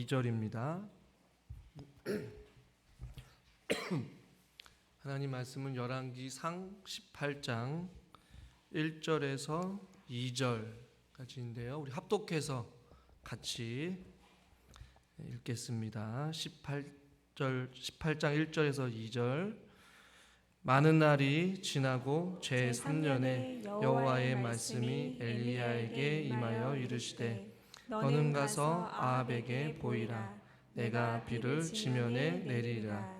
2절입니다. 하나님 말씀은 열왕기상 18장 1절에서 2절까지인데요. 우리 합독해서 같이 읽겠습니다. 18장 1절에서 2절. 많은 날이 지나고 제3년에 여호와의 말씀이 엘리야에게 임하여 이르시되 너는 가서 아합에게 보이라. 내가 비를 지면에 내리리라.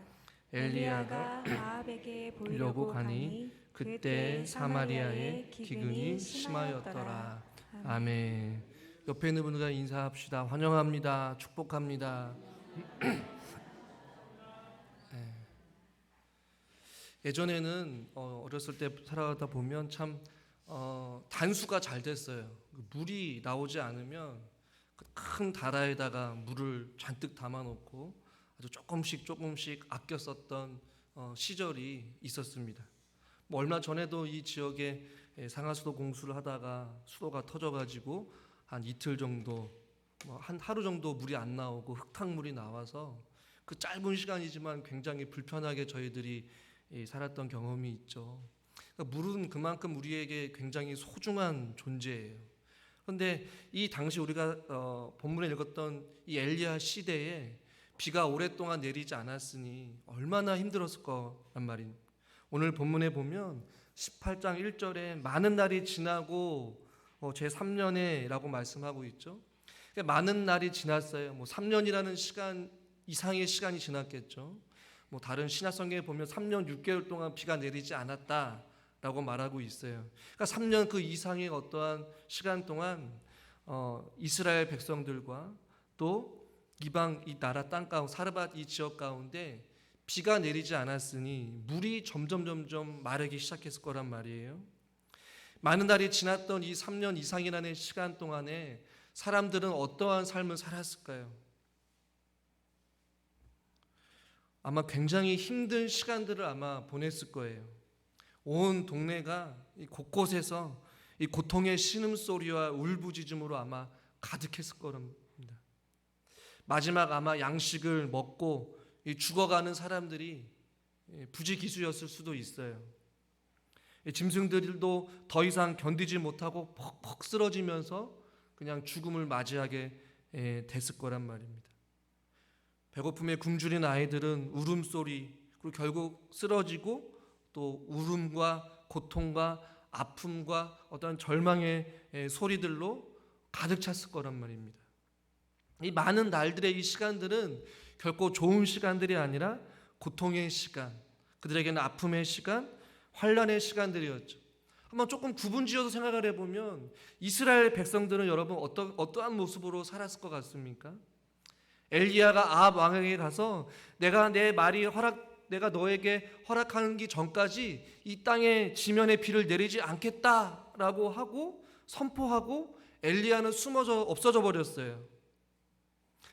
엘리야가 아합에게 보이려고 가니 그때 사마리아에 기근이 심하였더라. 아멘. 옆에 있는 분들과 인사합시다. 환영합니다. 축복합니다. 예전에는 어렸을 때 살아가다 보면 참 단수가 잘 됐어요. 물이 나오지 않으면 큰 다라에다가 물을 잔뜩 담아놓고 아주 조금씩 아껴 썼던 시절이 있었습니다. 뭐 얼마 전에도 이 지역에 상하수도 공수를 하다가 수도가 터져가지고 한 이틀 정도, 한 하루 정도 물이 안 나오고 흙탕물이 나와서 그 짧은 시간이지만 굉장히 불편하게 저희들이 살았던 경험이 있죠. 그러니까 물은 그만큼 우리에게 굉장히 소중한 존재예요. 그런데 이 당시 우리가 본문에 읽었던 이 엘리야 시대에 비가 오랫동안 내리지 않았으니 얼마나 힘들었을 거란 말입니다. 오늘 본문에 보면 18장 1절에 많은 날이 지나고 제3년에 라고 말씀하고 있죠. 그러니까 많은 날이 지났어요. 3년이라는 시간 이상의 시간이 지났겠죠. 다른 신약성경에 보면 3년 6개월 동안 비가 내리지 않았다라고 말하고 있어요. 그러니까 3년 그 이상의 어떠한 시간 동안 이스라엘 백성들과 또 이방 이 나라 땅 가운데 사르밧 이 지역 가운데 비가 내리지 않았으니 물이 점점 마르기 시작했을 거란 말이에요. 많은 날이 지났던 이 3년 이상이라는 시간 동안에 사람들은 어떠한 삶을 살았을까요? 아마 굉장히 힘든 시간들을 아마 보냈을 거예요. 온 동네가 곳곳에서 이 고통의 신음소리와 울부짖음으로 아마 가득했을 겁니다. 마지막 아마 양식을 먹고 죽어가는 사람들이 부지기수였을 수도 있어요. 짐승들도 더 이상 견디지 못하고 퍽퍽 쓰러지면서 그냥 죽음을 맞이하게 됐을 거란 말입니다. 배고픔에 굶주린 아이들은 울음소리, 그리고 결국 쓰러지고 또 울음과 고통과 아픔과 어떤 절망의 소리들로 가득 찼을 거란 말입니다. 이 많은 날들의 이 시간들은 결코 좋은 시간들이 아니라 고통의 시간, 그들에게는 아픔의 시간, 환난의 시간들이었죠. 한번 조금 구분지어서 생각을 해보면 이스라엘 백성들은 여러분 어떠한 모습으로 살았을 것 같습니까? 엘리야가 아합 왕에게 가서 내가 너에게 허락하기 전까지 이 땅에 지면에 비를 내리지 않겠다라고 하고 선포하고 엘리야는 없어져 버렸어요.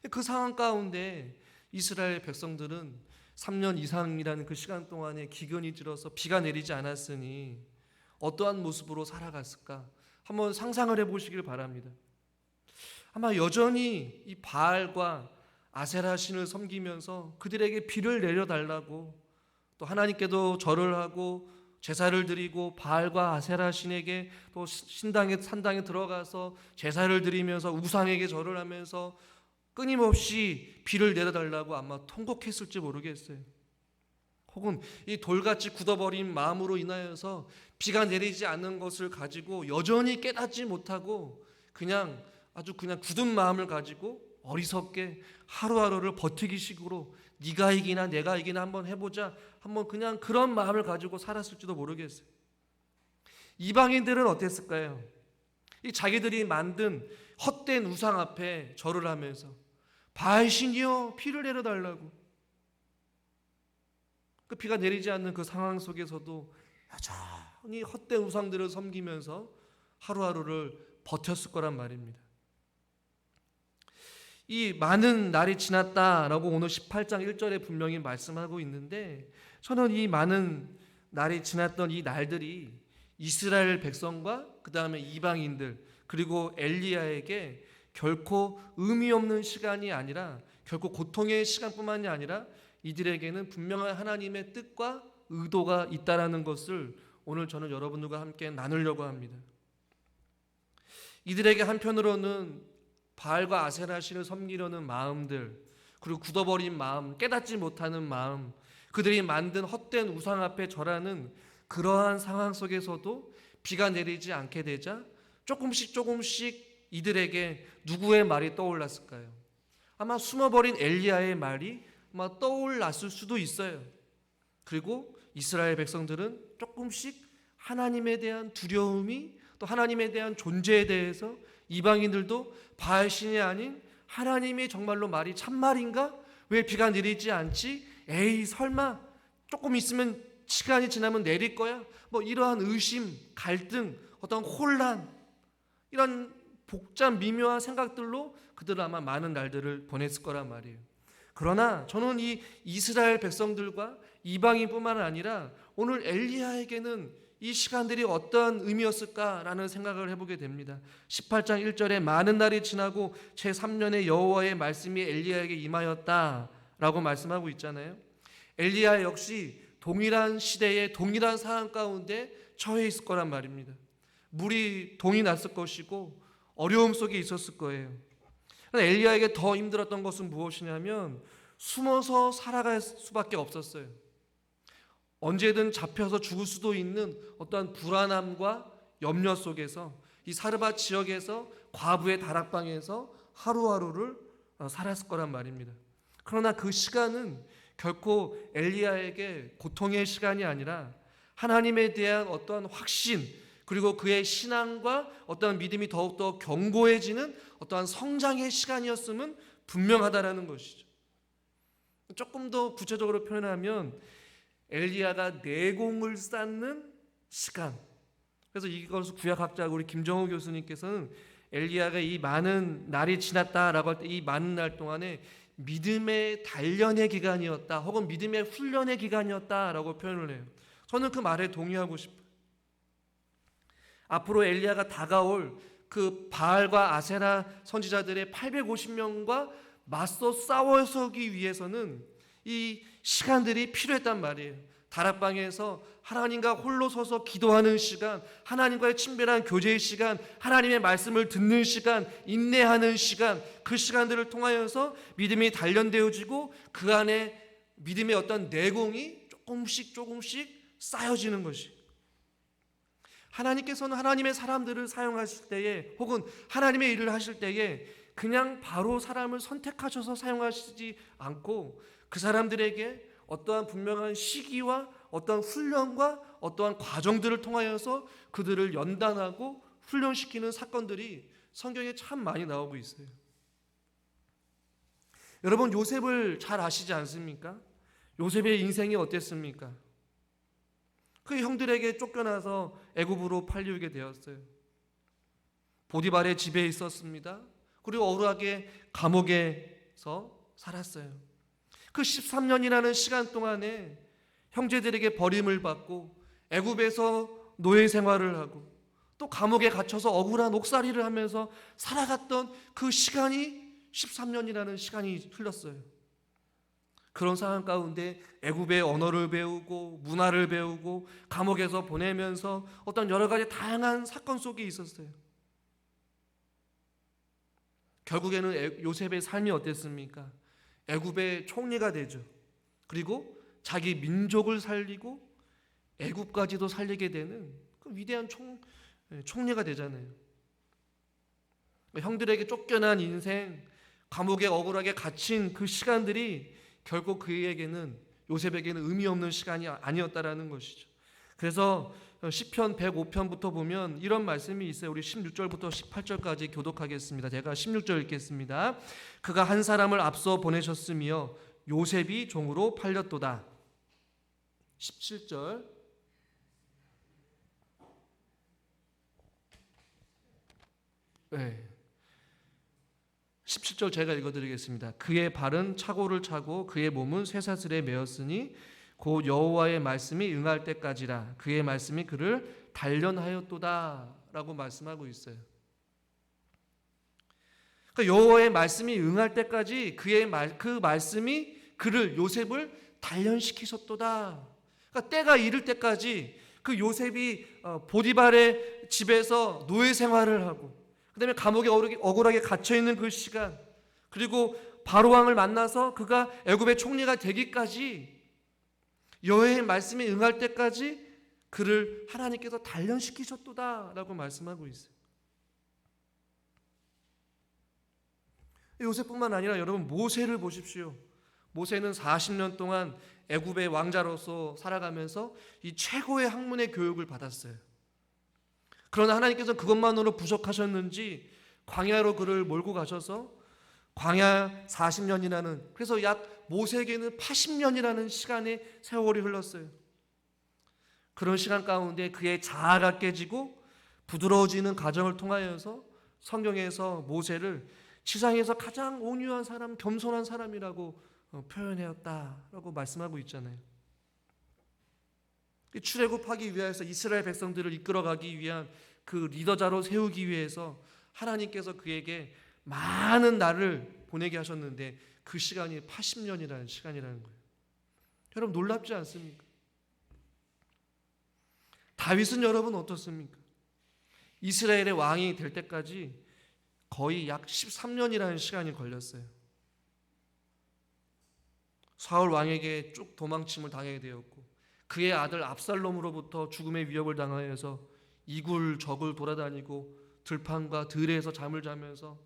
그 상황 가운데 이스라엘 백성들은 3년 이상이라는 그 시간 동안에 기근이 들어서 비가 내리지 않았으니 어떠한 모습으로 살아갔을까? 한번 상상을 해보시길 바랍니다. 아마 여전히 이 바알과 아세라 신을 섬기면서 그들에게 비를 내려달라고 또 하나님께도 절을 하고 제사를 드리고 바알과 아세라 신에게 또 산당에 들어가서 제사를 드리면서 우상에게 절을 하면서 끊임없이 비를 내려달라고 아마 통곡했을지 모르겠어요. 혹은 이 돌같이 굳어버린 마음으로 인하여서 비가 내리지 않는 것을 가지고 여전히 깨닫지 못하고 그냥 굳은 마음을 가지고 어리석게 하루하루를 버티기식으로 네가 이기나 내가 이기나 한번 해보자, 한번 그냥 그런 마음을 가지고 살았을지도 모르겠어요. 이방인들은 어땠을까요? 이 자기들이 만든 헛된 우상 앞에 절을 하면서 바알신이여 비를 내려달라고, 그 비가 내리지 않는 그 상황 속에서도 여전히 헛된 우상들을 섬기면서 하루하루를 버텼을 거란 말입니다. 이 많은 날이 지났다라고 오늘 18장 1절에 분명히 말씀하고 있는데, 저는 이 많은 날이 지났던 이 날들이 이스라엘 백성과 그 다음에 이방인들 그리고 엘리야에게 결코 의미 없는 시간이 아니라, 결코 고통의 시간뿐만이 아니라 이들에게는 분명한 하나님의 뜻과 의도가 있다라는 것을 오늘 저는 여러분들과 함께 나누려고 합니다. 이들에게 한편으로는 바알과 아세라 신을 섬기려는 마음들, 그리고 굳어버린 마음, 깨닫지 못하는 마음, 그들이 만든 헛된 우상 앞에 절하는 그러한 상황 속에서도 비가 내리지 않게 되자 조금씩 이들에게 누구의 말이 떠올랐을까요? 아마 숨어버린 엘리야의 말이 아마 떠올랐을 수도 있어요. 그리고 이스라엘 백성들은 조금씩 하나님에 대한 두려움이, 또 하나님에 대한 존재에 대해서 이방인들도 바알신이 아닌 하나님이 정말로 말이 참말인가? 왜 비가 내리지 않지? 에이 설마 조금 있으면 시간이 지나면 내릴 거야? 뭐 이러한 의심, 갈등, 어떤 혼란, 이런 복잡 미묘한 생각들로 그들은 아마 많은 날들을 보냈을 거란 말이에요. 그러나 저는 이 이스라엘 백성들과 이방인뿐만 아니라 오늘 엘리야에게는 이 시간들이 어떠한 의미였을까라는 생각을 해보게 됩니다. 18장 1절에 많은 날이 지나고 제3년의 여호와의 말씀이 엘리야에게 임하였다라고 말씀하고 있잖아요. 엘리야 역시 동일한 시대에 동일한 상황 가운데 처해 있을 거란 말입니다. 물이 동이 났을 것이고 어려움 속에 있었을 거예요. 엘리야에게 더 힘들었던 것은 무엇이냐면 숨어서 살아갈 수밖에 없었어요. 언제든 잡혀서 죽을 수도 있는 어떠한 불안함과 염려 속에서 이 사르밧 지역에서 과부의 다락방에서 하루하루를 살았을 거란 말입니다. 그러나 그 시간은 결코 엘리야에게 고통의 시간이 아니라 하나님에 대한 어떠한 확신, 그리고 그의 신앙과 어떠한 믿음이 더욱더 견고해지는 어떠한 성장의 시간이었음은 분명하다라는 것이죠. 조금 더 구체적으로 표현하면 엘리야가 내공을 쌓는 시간. 그래서 이것을 구약학자 우리 김정우 교수님께서는 엘리야가 이 많은 날이 지났다라고 할 때 이 많은 날 동안에 믿음의 단련의 기간이었다, 혹은 믿음의 훈련의 기간이었다라고 표현을 해요. 저는 그 말에 동의하고 싶어요. 앞으로 엘리야가 다가올 그 바알과 아세라 선지자들의 850명과 맞서 싸워서기 위해서는 이 시간들이 필요했단 말이에요. 다락방에서 하나님과 홀로 서서 기도하는 시간, 하나님과의 친밀한 교제의 시간, 하나님의 말씀을 듣는 시간, 인내하는 시간, 그 시간들을 통하여서 믿음이 단련되어지고 그 안에 믿음의 어떤 내공이 조금씩 쌓여지는 것이. 하나님께서는 하나님의 사람들을 사용하실 때에, 혹은 하나님의 일을 하실 때에 그냥 바로 사람을 선택하셔서 사용하시지 않고 그 사람들에게 어떠한 분명한 시기와 어떠한 훈련과 어떠한 과정들을 통하여서 그들을 연단하고 훈련시키는 사건들이 성경에 참 많이 나오고 있어요. 여러분, 요셉을 잘 아시지 않습니까? 요셉의 인생이 어땠습니까? 그 형들에게 쫓겨나서 애굽으로 팔리게 되었어요. 보디발의 집에 있었습니다. 그리고 억울하게 감옥에서 살았어요. 그 13년이라는 시간 동안에 형제들에게 버림을 받고 애굽에서 노예 생활을 하고 또 감옥에 갇혀서 억울한 옥살이를 하면서 살아갔던 그 시간이 13년이라는 시간이 흘렀어요. 그런 상황 가운데 애굽의 언어를 배우고 문화를 배우고 감옥에서 보내면서 어떤 여러 가지 다양한 사건 속에 있었어요. 결국에는 요셉의 삶이 어땠습니까? 애굽의 총리가 되죠. 그리고 자기 민족을 살리고 애굽까지도 살리게 되는 그 위대한 총리가 되잖아요. 형들에게 쫓겨난 인생, 감옥에 억울하게 갇힌 그 시간들이 결국 그에게는, 요셉에게는 의미 없는 시간이 아니었다라는 것이죠. 그래서 시편 105편부터 보면 이런 말씀이 있어요. 우리 16절부터 18절까지 교독하겠습니다. 제가 16절 읽겠습니다. 그가 한 사람을 앞서 보내셨으며 요셉이 종으로 팔렸도다. 17절. 네. 17절 제가 읽어드리겠습니다. 그의 발은 차고를 차고 그의 몸은 쇠사슬에 매었으니 곧 여호와의 말씀이 응할 때까지라. 그의 말씀이 그를 단련하였도다 라고 말씀하고 있어요. 그러니까 여호와의 말씀이 응할 때까지 그 말씀이 요셉을 단련시키셨도다. 그러니까 때가 이를 때까지 그 요셉이 보디발의 집에서 노예 생활을 하고, 그다음에 감옥에 억울하게 갇혀 있는 그 시간, 그리고 바로 왕을 만나서 그가 애굽의 총리가 되기까지, 여호와의 말씀이 응할 때까지 그를 하나님께서 단련시키셨도다라고 말씀하고 있어요. 요셉뿐만 아니라 여러분 모세를 보십시오. 모세는 40년 동안 애굽의 왕자로서 살아가면서 이 최고의 학문의 교육을 받았어요. 그러나 하나님께서 그것만으로 부족하셨는지 광야로 그를 몰고 가셔서 광야 40년이라는, 그래서 약 모세에게는 80년이라는 시간의 세월이 흘렀어요. 그런 시간 가운데 그의 자아가 깨지고 부드러워지는 과정을 통하여서 성경에서 모세를 지상에서 가장 온유한 사람, 겸손한 사람이라고 표현하였다라고 말씀하고 있잖아요. 출애굽하기 위해서 이스라엘 백성들을 이끌어가기 위한 그 리더자로 세우기 위해서 하나님께서 그에게 많은 날을 보내게 하셨는데 그 시간이 80년이라는 시간이라는 거예요. 여러분 놀랍지 않습니까? 다윗은 여러분 어떻습니까? 이스라엘의 왕이 될 때까지 거의 약 13년이라는 시간이 걸렸어요. 사울 왕에게 쭉 도망침을 당하게 되었고, 그의 아들 압살롬으로부터 죽음의 위협을 당하여서 이굴저굴 돌아다니고 들판과 들에서 잠을 자면서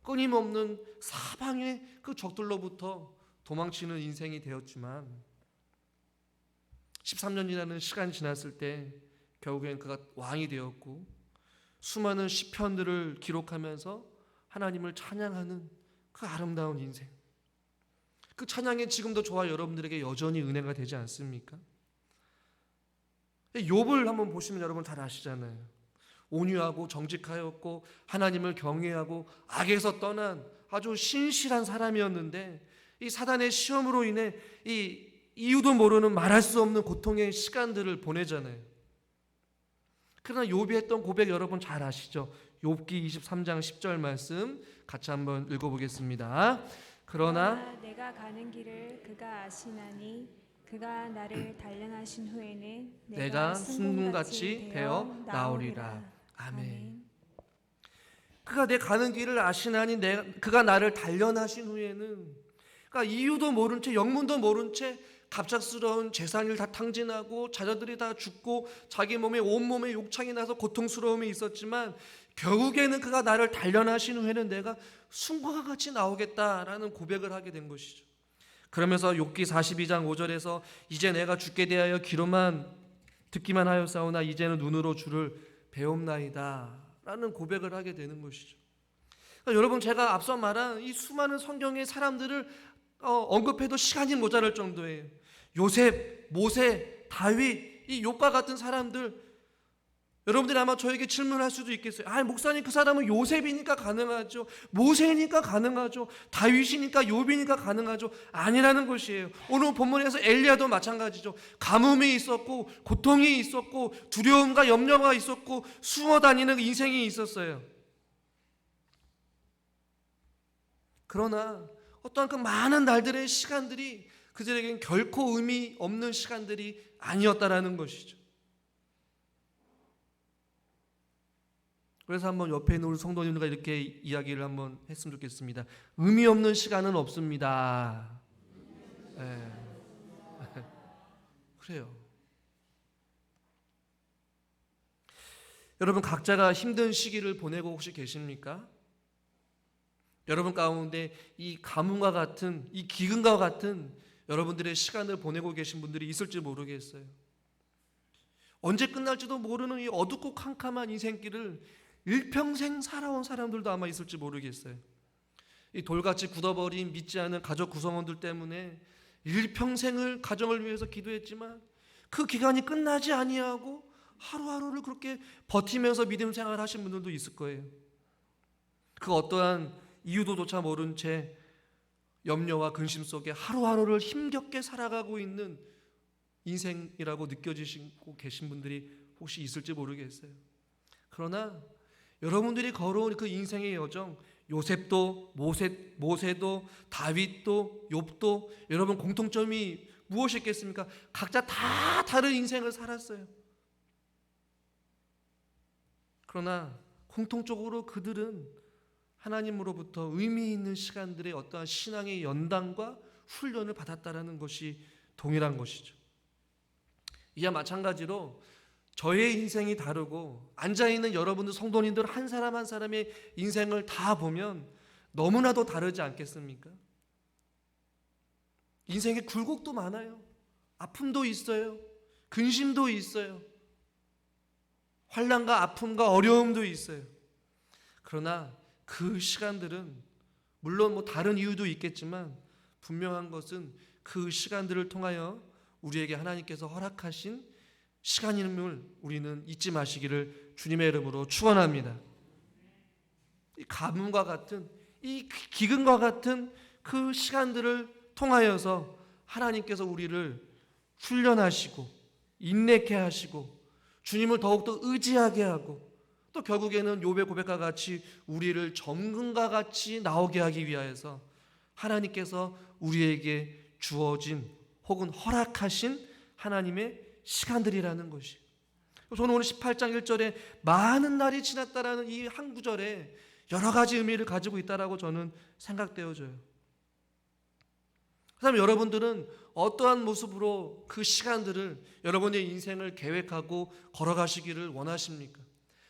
끊임없는 사방의 그 적들로부터 도망치는 인생이 되었지만, 13년이라는 시간이 지났을 때 결국엔 그가 왕이 되었고, 수많은 시편들을 기록하면서 하나님을 찬양하는 그 아름다운 인생, 그 찬양이 지금도 저와 여러분들에게 여전히 은혜가 되지 않습니까? 욥을 한번 보시면 여러분 잘 아시잖아요. 온유하고 정직하였고 하나님을 경외하고 악에서 떠난 아주 신실한 사람이었는데, 이 사단의 시험으로 인해 이 이유도 모르는 말할 수 없는 고통의 시간들을 보내잖아요. 그러나 욥이 했던 고백 여러분 잘 아시죠? 욥기 23장 10절 말씀 같이 한번 읽어보겠습니다. 그러나 내가 가는 길을 그가 아시나니 그가 나를 단련하신 후에는 내가 순금같이 되어 나오리라. 아멘. 그가 내 가는 길을 아시나니 그가 나를 단련하신 후에는, 그러니까 이유도 모른 채 영문도 모른 채 갑작스러운 재산을 다 탕진하고 자녀들이 다 죽고 자기 몸에 온몸에 욕창이 나서 고통스러움이 있었지만, 결국에는 그가 나를 단련하신 후에는 내가 순금과 같이 나오겠다라는 고백을 하게 된 것이죠. 그러면서 욥기 42장 5절에서 이제 내가 주께 대하여 귀로만 듣기만 하였사오나 이제는 눈으로 주를 배움나이다 라는 고백을 하게 되는 것이죠. 그러니까 여러분 제가 앞서 말한 이 수많은 성경의 사람들을 언급해도 시간이 모자랄 정도예요. 요셉, 모세, 다윗, 이 욥과 같은 사람들, 여러분들이 아마 저에게 질문할 수도 있겠어요. 목사님 그 사람은 요셉이니까 가능하죠, 모세니까 가능하죠, 다윗이니까 욥이니까 가능하죠. 아니라는 것이에요. 오늘 본문에서 엘리야도 마찬가지죠. 가뭄이 있었고 고통이 있었고 두려움과 염려가 있었고 숨어 다니는 인생이 있었어요. 그러나 어떠한 그 많은 날들의 시간들이 그들에게는 결코 의미 없는 시간들이 아니었다라는 것이죠. 그래서 한번 옆에 있는 우리 성도님들과 이렇게 이야기를 한번 했으면 좋겠습니다. 의미 없는 시간은 없습니다. 네. 그래요. 여러분 각자가 힘든 시기를 보내고 혹시 계십니까? 여러분 가운데 이 가뭄과 같은, 이 기근과 같은 여러분들의 시간을 보내고 계신 분들이 있을지 모르겠어요. 언제 끝날지도 모르는 이 어둡고 캄캄한 인생길을 일평생 살아온 사람들도 아마 있을지 모르겠어요. 이 돌같이 굳어버린 믿지 않은 가족 구성원들 때문에 일평생을 가정을 위해서 기도했지만 그 기간이 끝나지 아니하고 하루하루를 그렇게 버티면서 믿음 생활을 하신 분들도 있을 거예요. 그 어떠한 이유도조차 모른 채 염려와 근심 속에 하루하루를 힘겹게 살아가고 있는 인생이라고 느껴지시고 계신 분들이 혹시 있을지 모르겠어요. 그러나 여러분들이 걸어온 그 인생의 여정, 요셉도 모세도 다윗도 욥도 여러분 공통점이 무엇이겠습니까? 각자 다 다른 인생을 살았어요. 그러나 공통적으로 그들은 하나님으로부터 의미 있는 시간들의 어떠한 신앙의 연단과 훈련을 받았다라는 것이 동일한 것이죠. 이와 마찬가지로 저의 인생이 다르고 앉아있는 여러분들 성도님들 한 사람 한 사람의 인생을 다 보면 너무나도 다르지 않겠습니까? 인생에 굴곡도 많아요. 아픔도 있어요. 근심도 있어요. 환난과 아픔과 어려움도 있어요. 그러나 그 시간들은 물론 다른 이유도 있겠지만 분명한 것은 그 시간들을 통하여 우리에게 하나님께서 허락하신 시간임을 우리는 잊지 마시기를 주님의 이름으로 축원합니다. 이 가뭄과 같은 이 기근과 같은 그 시간들을 통하여서 하나님께서 우리를 훈련하시고 인내케 하시고 주님을 더욱더 의지하게 하고 또 결국에는 욥의 고백과 같이 우리를 정금과 같이 나오게 하기 위하여서 하나님께서 우리에게 주어진 혹은 허락하신 하나님의 시간들이라는 것이. 저는 오늘 18장 1절에 많은 날이 지났다라는 이 한 구절에 여러 가지 의미를 가지고 있다라고 저는 생각되어져요. 그다음에 여러분들은 어떠한 모습으로 그 시간들을 여러분의 인생을 계획하고 걸어가시기를 원하십니까?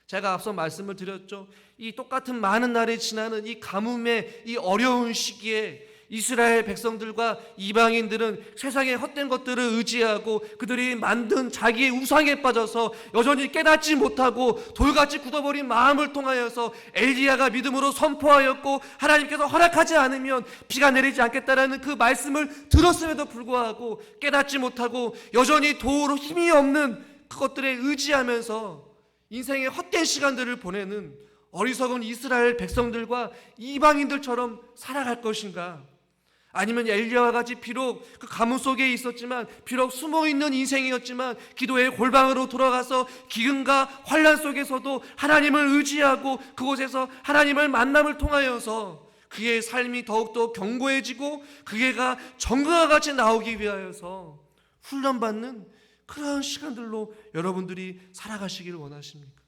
제가 앞서 말씀을 드렸죠. 이 똑같은 많은 날이 지나는 이 가뭄의 이 어려운 시기에 이스라엘 백성들과 이방인들은 세상의 헛된 것들을 의지하고 그들이 만든 자기의 우상에 빠져서 여전히 깨닫지 못하고 돌같이 굳어버린 마음을 통하여서 엘리야가 믿음으로 선포하였고 하나님께서 허락하지 않으면 비가 내리지 않겠다라는 그 말씀을 들었음에도 불구하고 깨닫지 못하고 여전히 도로 힘이 없는 그것들에 의지하면서 인생의 헛된 시간들을 보내는 어리석은 이스라엘 백성들과 이방인들처럼 살아갈 것인가? 아니면 엘리야와 같이 비록 그 가뭄 속에 있었지만 비록 숨어있는 인생이었지만 기도의 골방으로 돌아가서 기근과 환난 속에서도 하나님을 의지하고 그곳에서 하나님을 만남을 통하여서 그의 삶이 더욱더 견고해지고 그가 정금과 같이 나오기 위하여서 훈련받는 그런 시간들로 여러분들이 살아가시기를 원하십니까?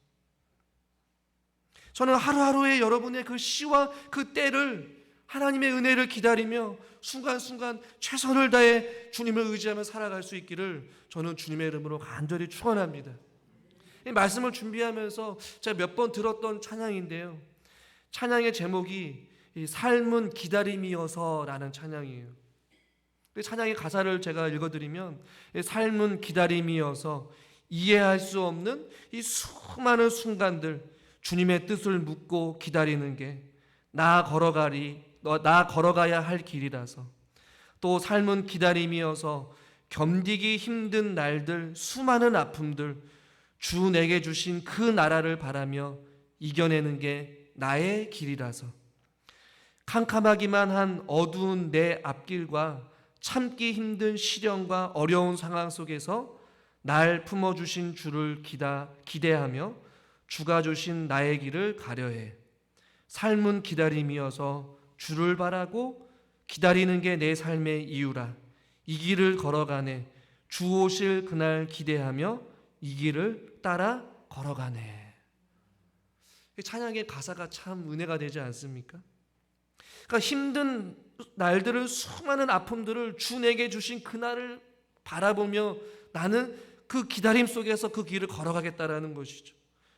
저는 하루하루의 여러분의 그 시와 그 때를 하나님의 은혜를 기다리며 순간순간 최선을 다해 주님을 의지하며 살아갈 수 있기를 저는 주님의 이름으로 간절히 축원합니다. 이 말씀을 준비하면서 제가 몇 번 들었던 찬양인데요. 찬양의 제목이 삶은 기다림이어서라는 찬양이에요. 찬양의 가사를 제가 읽어드리면 삶은 기다림이어서 이해할 수 없는 이 수많은 순간들 주님의 뜻을 묻고 기다리는 게 나 걸어가야 할 길이라서 또 삶은 기다림이어서 견디기 힘든 날들 수많은 아픔들 주 내게 주신 그 나라를 바라며 이겨내는 게 나의 길이라서 캄캄하기만 한 어두운 내 앞길과 참기 힘든 시련과 어려운 상황 속에서 날 품어주신 주를 기대하며 주가 주신 나의 길을 가려해 삶은 기다림이어서 주를 바라고 기다리는 게 내 삶의 이유라 이 길을 걸어가네 주 오실 그날 기대하며 이 길을 따라 걸어가네. 찬양의 가사가 참 은혜가 되지 않습니까? 그러니까 힘든 날들을 수많은 아픔들을 주 내게 주신 그날을 바라보며 나는 그 기다림 속에서 그 길을 걸어가겠다라는 것이죠.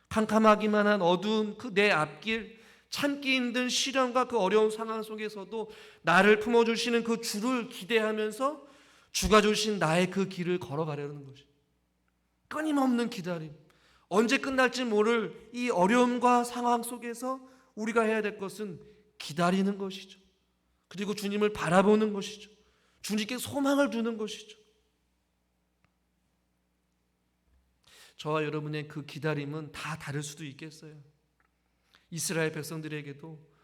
캄캄하기만 한 어두운 그 내 앞길 참기 힘든 시련과 그 어려운 상황 속에서도 나를 품어주시는 그 주를 기대하면서 주가 주신 나의 그 길을 걸어가려는 것이 끊임없는 기다림. 언제 끝날지 모를 이 어려움과 상황 속에서 우리가 해야 될 것은 기다리는 것이죠. 그리고 주님을 바라보는 것이죠. 주님께 소망을 두는 것이죠. 저와 여러분의 그 기다림은 다 다를 수도 있겠어요. 이스라엘 백성들에게도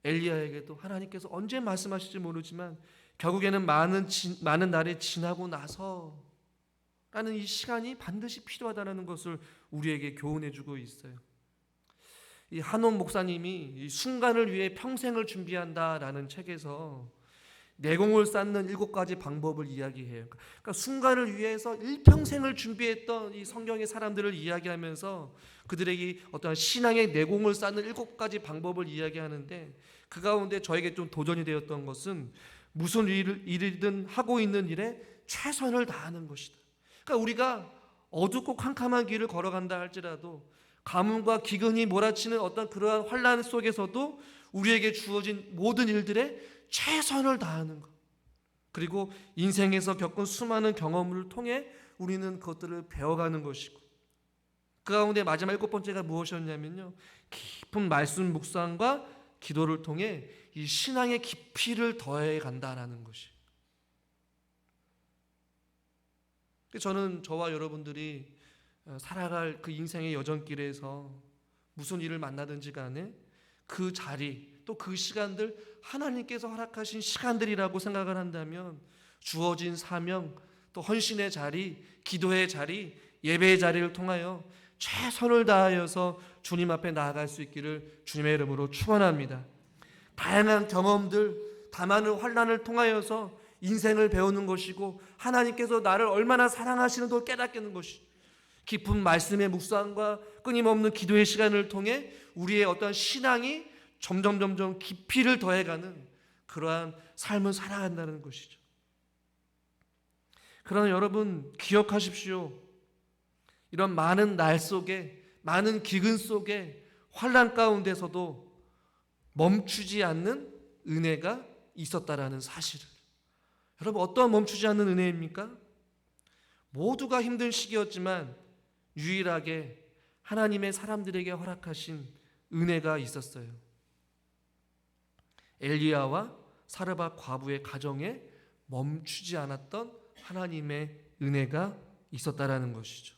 엘리야에게도 하나님께서 언제 말씀하실지 모르지만 결국에는 많은 날이 지나고 나서라는 이 시간이 반드시 필요하다는 것을 우리에게 교훈해 주고 있어요. 이 한옥 목사님이 이 순간을 위해 평생을 준비한다라는 책에서 내공을 쌓는 7가지 방법을 이야기해요. 그러니까 순간을 위해서 일평생을 준비했던 이 성경의 사람들을 이야기하면서 그들에게 어떤 신앙의 내공을 쌓는 7가지 방법을 이야기하는데, 그 가운데 저에게 좀 도전이 되었던 것은 무슨 일이든 하고 있는 일에 최선을 다하는 것이다. 그러니까 우리가 어둡고 캄캄한 길을 걸어간다 할지라도, 가뭄과 기근이 몰아치는 어떤 그러한 환란 속에서도 우리에게 주어진 모든 일들에 최선을 다하는 것, 그리고 인생에서 겪은 수많은 경험을 통해 우리는 그것들을 배워가는 것이고, 그 가운데 마지막 7번째가 무엇이었냐면요, 깊은 말씀 묵상과 기도를 통해 이 신앙의 깊이를 더해 간다라는 것이. 저는 저와 여러분들이 살아갈 그 인생의 여정길에서 무슨 일을 만나든지 간에 그 자리, 또 그 시간들, 하나님께서 허락하신 시간들이라고 생각을 한다면 주어진 사명, 또 헌신의 자리, 기도의 자리, 예배의 자리를 통하여 최선을 다하여서 주님 앞에 나아갈 수 있기를 주님의 이름으로 축원합니다. 다양한 경험들, 다만한 환난을 통하여서 인생을 배우는 것이고, 하나님께서 나를 얼마나 사랑하시는 걸 깨닫는 것이, 깊은 말씀의 묵상과 끊임없는 기도의 시간을 통해 우리의 어떤 신앙이 점점 깊이를 더해가는 그러한 삶을 살아간다는 것이죠. 그러나 여러분 기억하십시오. 이런 많은 날 속에, 많은 기근 속에, 환난 가운데서도 멈추지 않는 은혜가 있었다라는 사실을. 여러분, 어떠한 멈추지 않는 은혜입니까? 모두가 힘든 시기였지만 유일하게 하나님의 사람들에게 허락하신 은혜가 있었어요. 엘리야와 사르밧 과부의 가정에 멈추지 않았던 하나님의 은혜가 있었다라는 것이죠.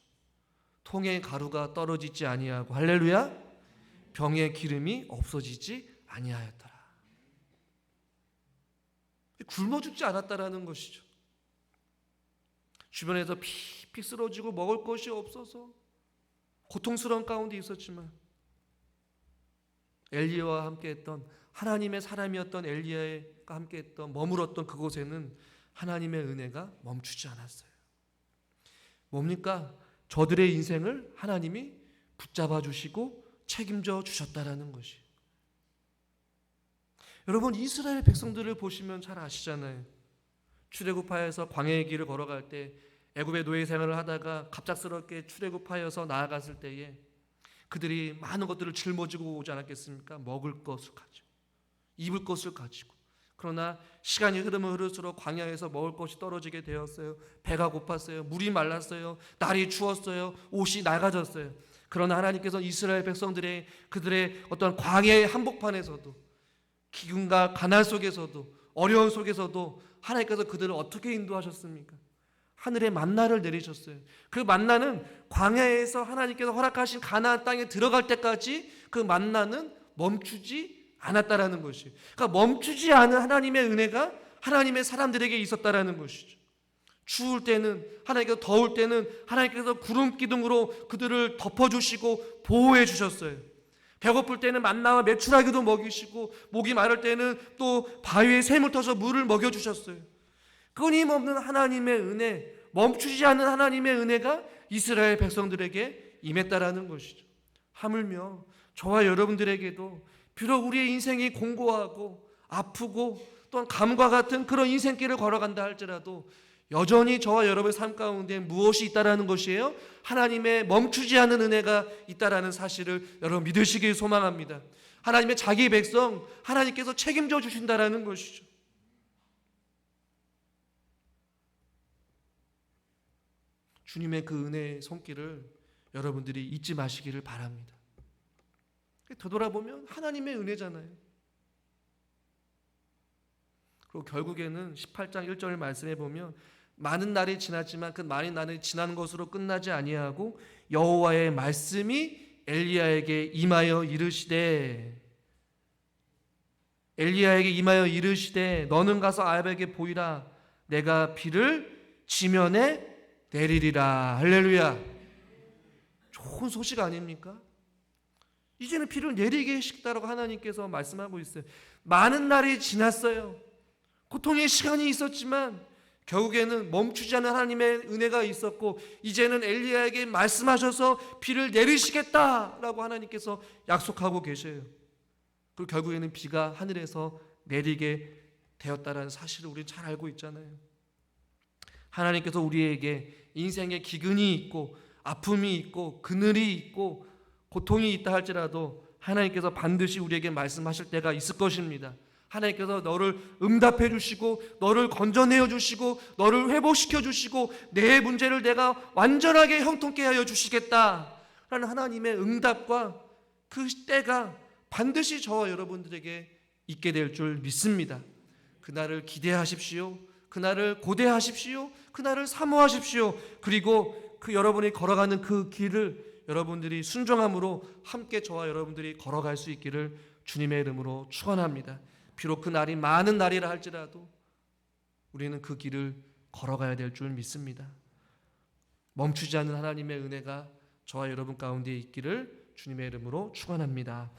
통에 가루가 떨어지지 아니하고, 할렐루야, 병에 기름이 없어지지 아니하였더라. 굶어 죽지 않았다라는 것이죠. 주변에서 픽픽 쓰러지고 먹을 것이 없어서 고통스러운 가운데 있었지만, 엘리야와 함께했던 하나님의 사람이었던 엘리야가 함께했던, 머물었던 그곳에는 하나님의 은혜가 멈추지 않았어요. 뭡니까? 저들의 인생을 하나님이 붙잡아 주시고 책임져 주셨다라는 것이. 여러분, 이스라엘 백성들을 보시면 잘 아시잖아요. 출애굽하여서 광야의 길을 걸어갈 때, 애굽의 노예 생활을 하다가 갑작스럽게 출애굽하여서 나아갔을 때에 그들이 많은 것들을 짊어지고 오지 않았겠습니까? 먹을 것을 가지고, 입을 것을 가지고. 그러나 시간이 흐르면 흐를수록 광야에서 먹을 것이 떨어지게 되었어요. 배가 고팠어요. 물이 말랐어요. 날이 추웠어요. 옷이 낡아졌어요. 그러나 하나님께서 이스라엘 백성들의 그들의 어떤 광야의 한복판에서도, 기근과 가난 속에서도, 어려운 속에서도 하나님께서 그들을 어떻게 인도하셨습니까? 하늘의 만나를 내리셨어요. 그 만나는 광야에서 하나님께서 허락하신 가나안 땅에 들어갈 때까지 그 만나는 멈추지 않았다라는 것이에요. 그러니까 멈추지 않은 하나님의 은혜가 하나님의 사람들에게 있었다라는 것이죠. 추울 때는 하나님께서, 더울 때는 하나님께서 구름 기둥으로 그들을 덮어주시고 보호해 주셨어요. 배고플 때는 만나와 메추라기도 먹이시고, 목이 마를 때는 또 바위에 샘을 터서 물을 먹여주셨어요. 끊임없는 하나님의 은혜, 멈추지 않는 하나님의 은혜가 이스라엘 백성들에게 임했다라는 것이죠. 하물며 저와 여러분들에게도 비록 우리의 인생이 공고하고 아프고 또한 감과 같은 그런 인생길을 걸어간다 할지라도 여전히 저와 여러분의 삶 가운데 무엇이 있다라는 것이에요? 하나님의 멈추지 않는 은혜가 있다라는 사실을 여러분 믿으시길 소망합니다. 하나님의 자기 백성, 하나님께서 책임져 주신다라는 것이죠. 주님의 그 은혜의 손길을 여러분들이 잊지 마시기를 바랍니다. 되돌아보면 하나님의 은혜잖아요. 그리고 결국에는 18장 1절 말씀에 보면, 많은 날이 지났지만 그 많은 날이 지난 것으로 끝나지 아니하고 여호와의 말씀이 엘리야에게 임하여 이르시되, 너는 가서 아합에게 보이라. 내가 비를 지면에 내리리라. 할렐루야. 좋은 소식 아닙니까? 이제는 비를 내리게 하시겠다라고 하나님께서 말씀하고 있어요. 많은 날이 지났어요. 고통의 시간이 있었지만 결국에는 멈추지 않는 하나님의 은혜가 있었고, 이제는 엘리야에게 말씀하셔서 비를 내리시겠다라고 하나님께서 약속하고 계셔요. 그리고 결국에는 비가 하늘에서 내리게 되었다는 사실을 우리는 잘 알고 있잖아요. 하나님께서 우리에게 인생의 기근이 있고 아픔이 있고 그늘이 있고 고통이 있다 할지라도 하나님께서 반드시 우리에게 말씀하실 때가 있을 것입니다. 하나님께서 너를 응답해 주시고 너를 건져내어 주시고 너를 회복시켜 주시고 내 문제를 내가 완전하게 형통케 하여 주시겠다라는 하나님의 응답과 그 때가 반드시 저와 여러분들에게 있게 될 줄 믿습니다. 그날을 기대하십시오. 그날을 고대하십시오. 그날을 사모하십시오. 그리고 그 여러분이 걸어가는 그 길을 여러분들이 순종함으로 함께 저와 여러분들이 걸어갈 수 있기를 주님의 이름으로 축원합니다. 비록 그 날이 많은 날이라 할지라도 우리는 그 길을 걸어가야 될 줄 믿습니다. 멈추지 않는 하나님의 은혜가 저와 여러분 가운데 있기를 주님의 이름으로 축원합니다.